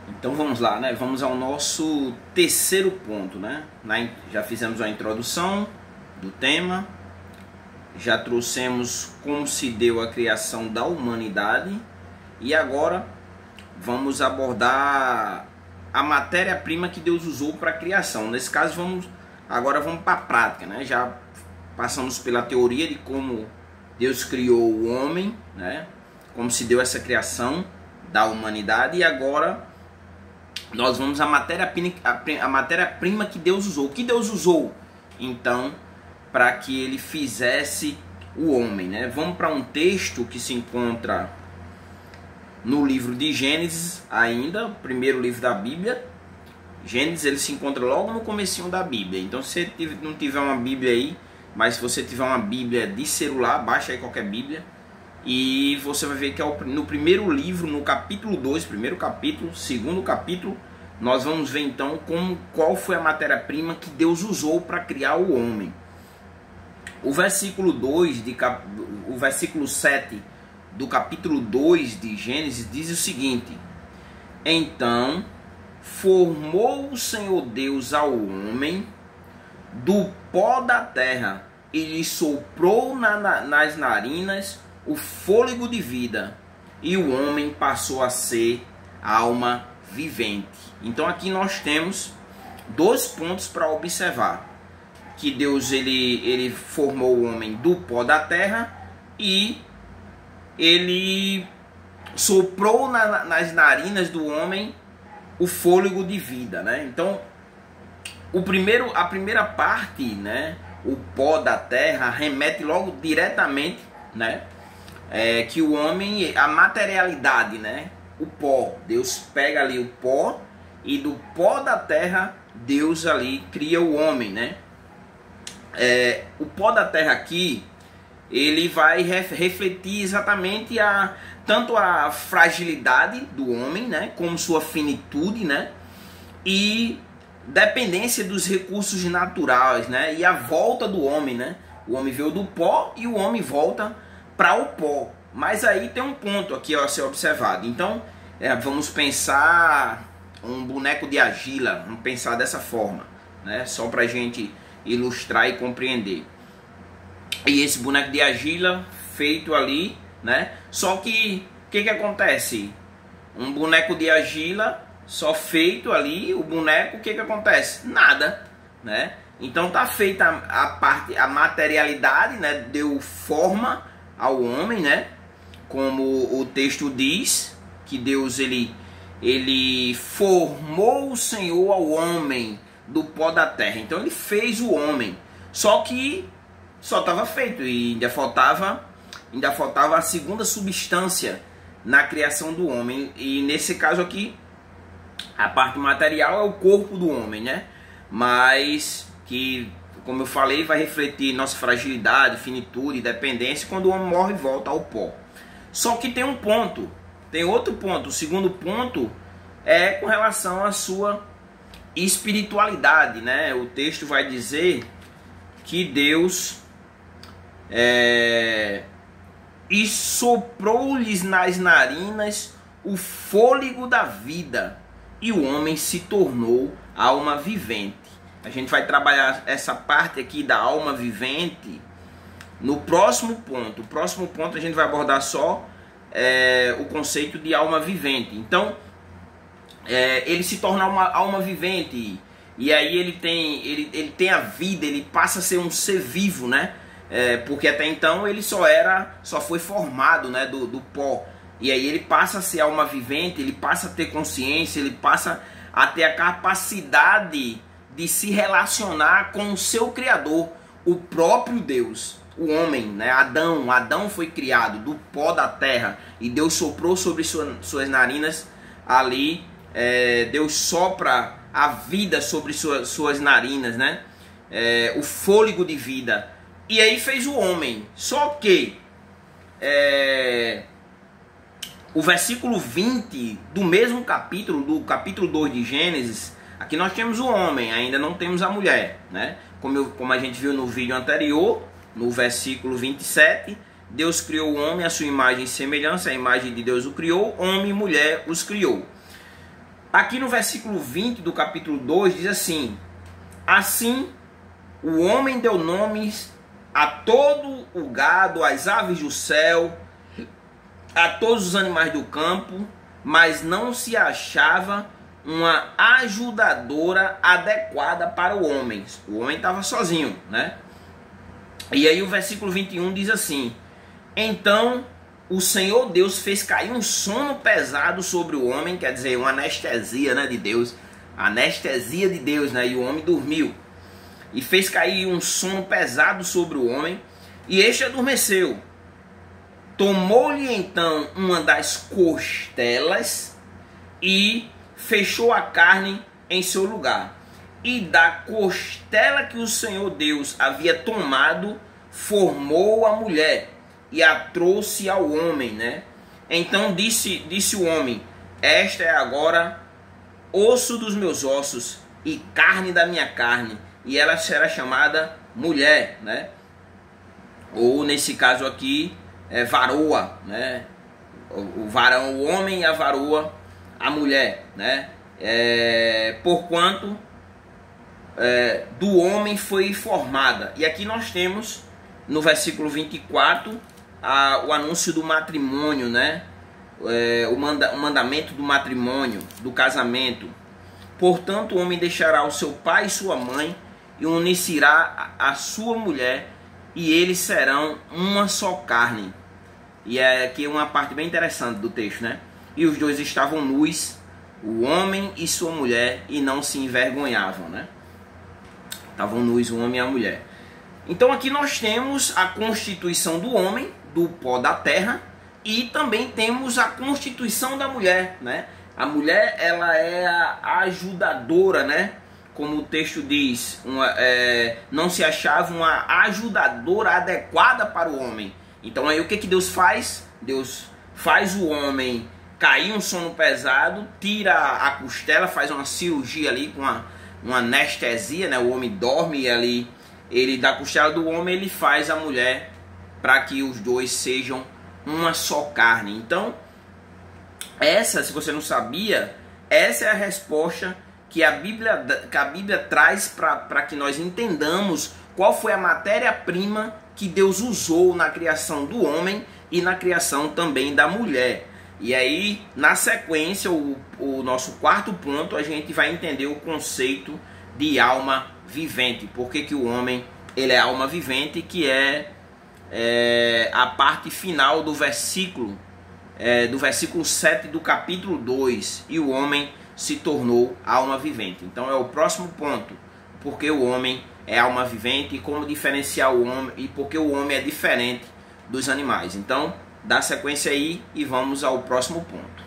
Então vamos lá, né? Vamos ao nosso terceiro ponto, né? Já fizemos a introdução do tema, já trouxemos como se deu a criação da humanidade e agora vamos abordar a matéria-prima que Deus usou para a criação. Nesse caso agora vamos para a prática, né? Já passamos pela teoria de como Deus criou o homem, né? Como se deu essa criação da humanidade e agora nós vamos à matéria-prima que Deus usou. O que Deus usou, então, para que ele fizesse o homem, né? Vamos para um texto que se encontra no livro de Gênesis ainda, o primeiro livro da Bíblia. Gênesis, ele se encontra logo no comecinho da Bíblia. Então, se você não tiver uma Bíblia aí, mas se você tiver uma Bíblia de celular, baixa aí qualquer Bíblia. E você vai ver que no primeiro livro, no capítulo 2, primeiro capítulo, segundo capítulo, nós vamos ver então qual foi a matéria-prima que Deus usou para criar o homem. O versículo 7 do capítulo 2 de Gênesis diz o seguinte: Então formou o Senhor Deus ao homem do pó da terra e lhe soprou nas narinas o fôlego de vida, e o homem passou a ser alma vivente. Então aqui nós temos dois pontos para observar: que Deus ele formou o homem do pó da terra e ele soprou nas narinas do homem o fôlego de vida, né? Então a primeira parte, né, o pó da terra, remete logo diretamente, né, que o homem, a materialidade, né, o pó, Deus pega ali o pó e do pó da terra Deus ali cria o homem, né? O pó da terra aqui, ele vai refletir exatamente tanto a fragilidade do homem, né, como sua finitude, né, e dependência dos recursos naturais, né, e a volta do homem, né? O homem veio do pó e o homem volta para o pó. Mas aí tem um ponto aqui a ser observado. Então vamos pensar um boneco de argila, vamos pensar dessa forma, né? Só para a gente ilustrar e compreender. E esse boneco de argila feito ali, né? Só que o que acontece? Um boneco de argila só feito ali, o boneco, o que acontece? Nada, né? Então tá feita a materialidade, né? Deu forma ao homem, né? Como o texto diz, que Deus ele formou o Senhor ao homem do pó da terra. Então ele fez o homem. Só que só estava feito e ainda faltava a segunda substância na criação do homem. E nesse caso aqui, a parte material é o corpo do homem, né? Mas que, como eu falei, vai refletir nossa fragilidade, finitude, dependência quando o homem morre e volta ao pó. Só que tem um ponto, tem outro ponto. O segundo ponto é com relação à sua espiritualidade, né? O texto vai dizer que Deus e soprou-lhes nas narinas o fôlego da vida, e o homem se tornou alma vivente. A gente vai trabalhar essa parte aqui da alma vivente no próximo ponto. O próximo ponto a gente vai abordar só o conceito de alma vivente. Então, ele se torna uma alma vivente, e aí ele tem a vida, ele passa a ser um ser vivo, né? Porque até então ele só foi formado, né, do pó. E aí ele passa a ser alma vivente, ele passa a ter consciência, ele passa a ter a capacidade de se relacionar com o seu Criador, o próprio Deus, o homem, né? Adão foi criado do pó da terra e Deus soprou sobre suas narinas ali, Deus sopra a vida sobre suas narinas, né? O fôlego de vida. E aí fez o homem. Só que o versículo 20 do mesmo capítulo, do capítulo 2 de Gênesis, aqui nós temos o homem, ainda não temos a mulher, né? Como a gente viu no vídeo anterior, no versículo 27, Deus criou o homem à sua imagem e semelhança, a imagem de Deus o criou, homem e mulher os criou. Aqui no versículo 20 do capítulo 2 diz assim: assim o homem deu nomes a todo o gado, às aves do céu, a todos os animais do campo, mas não se achava uma ajudadora adequada para o homem. O homem estava sozinho, né? E aí o versículo 21 diz assim: então o Senhor Deus fez cair um sono pesado sobre o homem, quer dizer, uma anestesia, né, de Deus, anestesia de Deus, né? E o homem dormiu. E fez cair um sono pesado sobre o homem, e este adormeceu. Tomou-lhe então uma das costelas e fechou a carne em seu lugar. E da costela que o Senhor Deus havia tomado, formou a mulher e a trouxe ao homem, né? Então disse o homem: esta é agora osso dos meus ossos e carne da minha carne, e ela será chamada mulher, né? Ou nesse caso aqui, varoa, né? O varão, o homem, e a varoa, a mulher, né? Porquanto do homem foi formada. E aqui nós temos no versículo 24 o anúncio do matrimônio, né? O mandamento do matrimônio, do casamento. Portanto, o homem deixará o seu pai e sua mãe e unirá a sua mulher, e eles serão uma só carne. E aqui é uma parte bem interessante do texto, né? E os dois estavam nus, o homem e sua mulher, e não se envergonhavam, né? Estavam nus o homem e a mulher. Então aqui nós temos a constituição do homem, do pó da terra, e também temos a constituição da mulher, né? A mulher, ela é a ajudadora, né? Como o texto diz, não se achava uma ajudadora adequada para o homem. Então aí o que Deus faz? Deus faz o homem cair um sono pesado, tira a costela, faz uma cirurgia ali com uma anestesia, né? O homem dorme e ali, ele da costela do homem, ele faz a mulher para que os dois sejam uma só carne. Então, se você não sabia, essa é a resposta que a Bíblia traz para que nós entendamos qual foi a matéria-prima que Deus usou na criação do homem e na criação também da mulher. E aí, na sequência, o nosso quarto ponto, a gente vai entender o conceito de alma vivente. Por que o homem ele é alma vivente, que é a parte final do versículo 7 do capítulo 2. E o homem se tornou alma vivente. Então é o próximo ponto. Porque o homem é alma vivente e como diferenciar o homem, e porque o homem é diferente dos animais. Então, dá sequência aí e vamos ao próximo ponto.